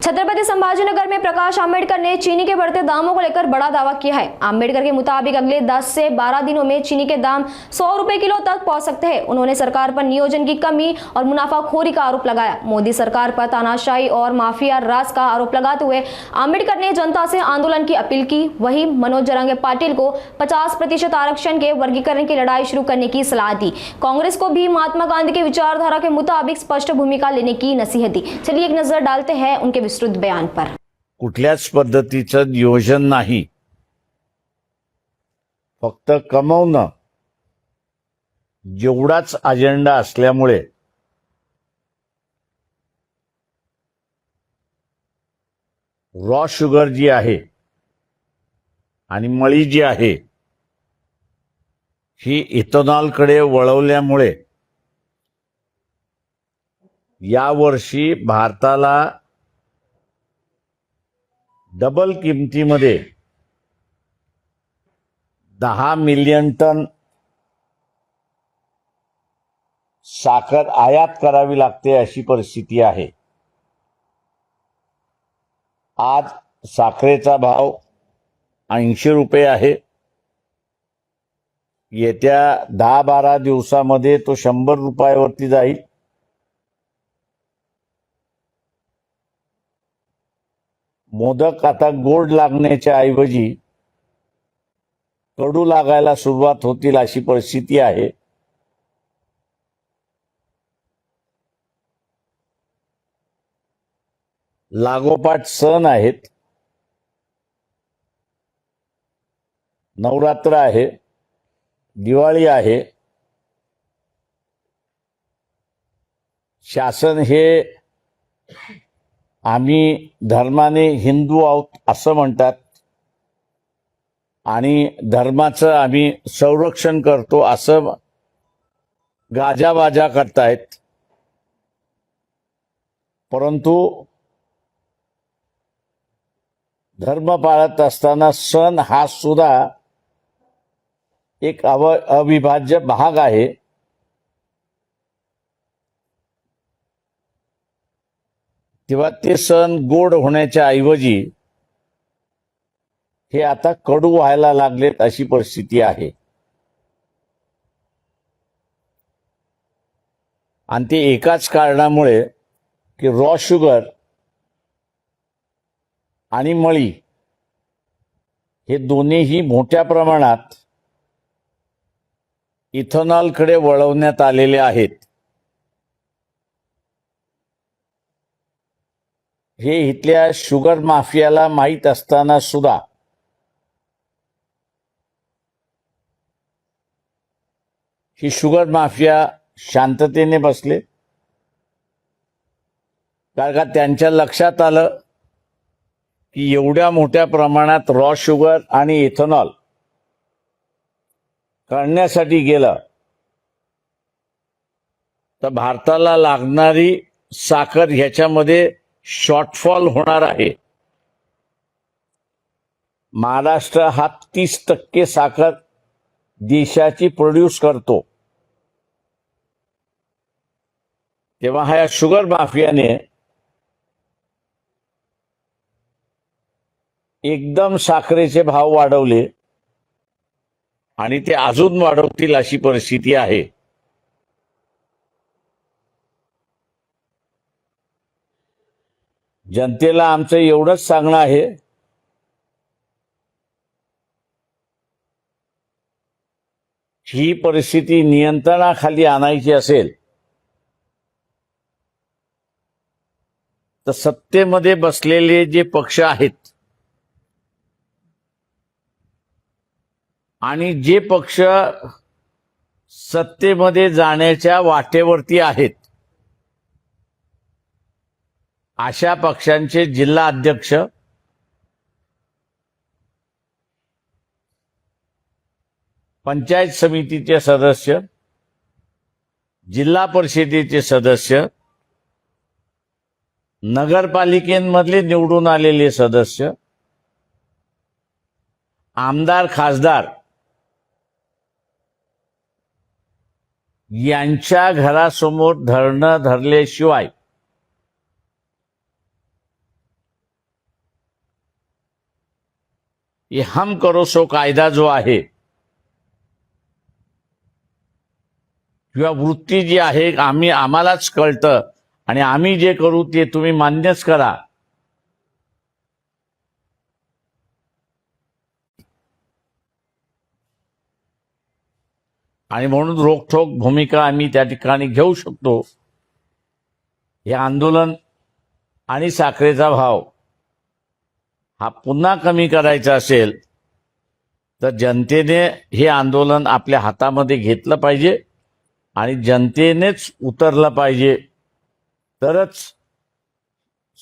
छत्रपति संभाजीनगर में प्रकाश आंबेडकर ने चीनी के बढ़ते दामों को लेकर बड़ा दावा किया है। आंबेडकर के मुताबिक अगले 10 से 12 दिनों में चीनी के दाम 100 रुपए किलो तक पहुंच सकते हैं। उन्होंने सरकार पर नियोजन की कमी और मुनाफाखोरी का आरोप लगाया। मोदी सरकार पर तानाशाही और माफिया राज का आरोप लगाते हुए आंबेडकर ने जनता से आंदोलन की अपील की। वहीं मनोज जरांगे पाटिल को 50% आरक्षण के वर्गीकरण की लड़ाई शुरू करने की सलाह दी। कांग्रेस को भी महात्मा गांधी की विचारधारा के मुताबिक स्पष्ट भूमिका लेने की नसीहत दी। चलिए एक नजर डालते हैं उनके विस्तृत बयान पर। कुठल्याच पद्धतीचं नियोजन नाही, फक्त कमवणं जेवढाच अजेंडा असल्यामुळे रॉ शुगर जी आहे आणि मळी जी आहे ही इथेनॉलकडे वळवल्यामुळे यावर्षी भारताला डबल किमतीमध्ये 10 मिलियन टन साखर आयात करावी लागते अशी परिस्थिती आहे। आज साखरेचा भाव 80 रुपये आहे। येत्या 10-12 दिवसामध्ये तो 100 रुपयावरती जाईल। मोदक आता गोड लागण्याच्या ऐवजी कडू लागायला सुरुवात होतील अशी परिस्थिती आहे। लागोपाठ सण आहेत, नवरात्र आहे, दिवाळी आहे। शासन हे आम्ही धर्माने हिंदू आहोत असं म्हणतात आणि धर्माचं आम्ही संरक्षण करतो असं गाजावाजा करतायत। परंतु धर्म पाळत असताना सण हा सुद्धा एक अविभाज्य भाग आहे। तेव्हा ते सण गोड होण्याच्या ऐवजी हे आता कडू व्हायला लागलेत अशी परिस्थिती आहे। आणि ते एकाच कारणामुळे की रॉ शुगर आणि मळी हे दोन्हीही मोठ्या प्रमाणात इथेनॉलकडे वळवण्यात आलेले आहेत। हे इथल्या शुगर माफियाला माहीत असताना सुद्धा ही शुगर माफिया शांततेने बसले, कारण का त्यांच्या लक्षात आलं की एवढ्या मोठ्या प्रमाणात रॉ शुगर आणि इथेनॉल करण्यासाठी गेलं तर भारताला लागणारी साखर ह्याच्यामध्ये शॉर्टफॉल होणार आहे। महाराष्ट्र हा 30% साखर देशाची प्रोड्यूस करतो। तेव्हा ह्या शुगर माफियाने एकदम साखरेचे भाव वाढवले आणि ते अजून वाढवतील अशी परिस्थिती आहे। जनतेला आमचं एवढंच सांगणं आहे ही परिस्थिती नियंत्रणाखाली आणायची असेल तर सत्तेमध्ये बसलेले जे पक्ष आहेत आणि जे पक्ष सत्तेमध्ये जाण्याच्या वाटेवरती आहेत अशा पक्षांचे जिल्हा अध्यक्ष, पंचायत समितीचे सदस्य, जिल्हा परिषदेचे सदस्य, नगरपालिकेमधले निवडून आलेले सदस्य, आमदार खासदार यांच्या घरासमोर धरणं धरल्याशिवाय हे हम करो सो कायदा जो आहे किंवा वृत्ती जी आहे आम्हालाच कळतं आणि आम्ही जे करू ते तुम्ही मान्यच करा, आणि म्हणून रोखठोक भूमिका आम्ही त्या ठिकाणी घेऊ शकतो. हे आंदोलन आणि साखरेचा भाव हा पुन्हा कमी करायचा असेल तर जनतेने हे आंदोलन आपल्या हातामध्ये घेतलं पाहिजे आणि जनतेनेच उतरलं पाहिजे, तरच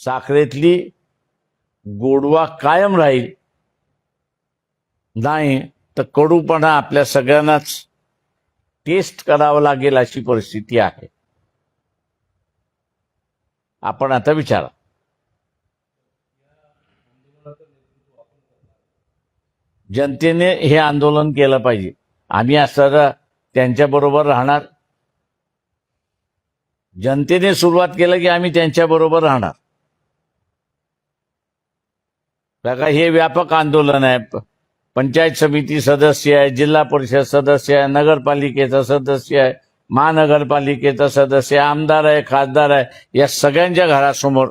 साखरेतली गोडवा कायम राहील. नाही तर कडूपणा आपल्या सगळ्यांनाच टेस्ट करावं लागेल अशी परिस्थिती आहे. आपण आता विचारा. जनतेने हे आंदोलन केलं पाहिजे. आम्ही असताना त्यांच्याबरोबर राहणार. जनतेने सुरुवात केलं की आम्ही त्यांच्याबरोबर राहणार. बघा, हे व्यापक आंदोलन आहे. पंचायत समिती सदस्य आहे, जिल्हा परिषद सदस्य आहे, नगरपालिकेचा सदस्य आहे, महानगरपालिकेचा सदस्य आहे, आमदार आहे, खासदार आहे. या सगळ्यांच्या घरासमोर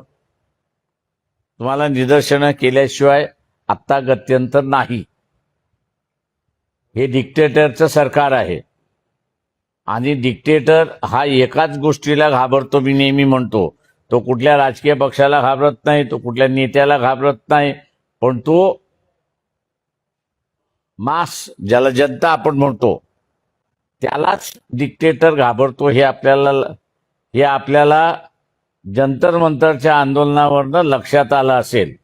तुम्हाला निदर्शनं केल्याशिवाय आत्ता गत्यंतर नाही. हे डिक्टेटरचं सरकार आहे आणि डिक्टेटर हा एकाच गोष्टीला घाबरतो. मी नेहमी म्हणतो, तो कुठल्या राजकीय पक्षाला घाबरत नाही, तो कुठल्या नेत्याला घाबरत नाही, पण तो मास, ज्याला जनता आपण म्हणतो, त्यालाच डिक्टेटर घाबरतो. हे आपल्याला जंतर मंतरच्या आंदोलनावरनं लक्षात आलं असेल.